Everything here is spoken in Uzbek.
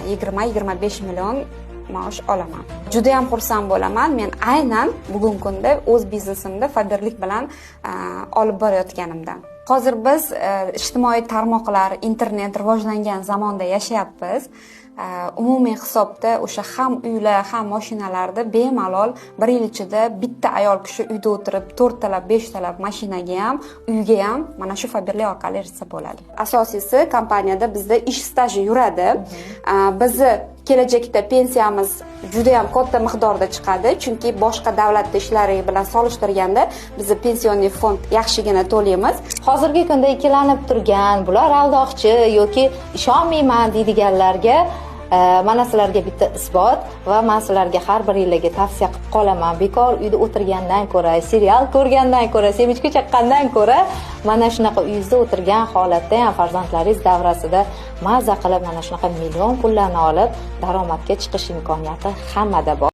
20-25 million maosh olaman. Juda ham xursand bo'laman. Men aynan bugungi kunda o'z biznesimda fabrlik bilan olib borayotganimdan. Hozir biz ijtimoiy tarmoqlar, internet rivojlangan zamonda yashayapmiz. Umumiy hisobda o'sha ham uylar, ham mashinalarda bemalol bir yil ichida bitta ayol kishi uyda o'tirib 4 talab, 5 talab mashinaga ham, uyga ham mana shu fabrlik orqali erishsa bo'ladi. Asosiysi kompaniyada bizda ish staji yuradi. Bizni kelajakda pensiyamiz juda ham katta miqdorda chiqadi, chunki boshqa davlat ishlari bilan solishtirganda bizni pensioner fond yaxshigina to'laymiz. Hozirgi kunda ikkilanib turgan, bular aldoqchi yoki ishonmayman deydiganlarga mana sizlarga bitta isbot va men sizlarga har bir yillarga tavsiya qilib qolaman. Bekor uyda o'tirgandan ko'ra, serial ko'rgandan ko'ra, semichka chaqqandan ko'ra, mana shunaqa uyingizda o'tirgan holatda ham farzandlaringiz davrasida maza qilib mana shunaqa million pullarni olib daromadga chiqish imkoniyati hammada bor.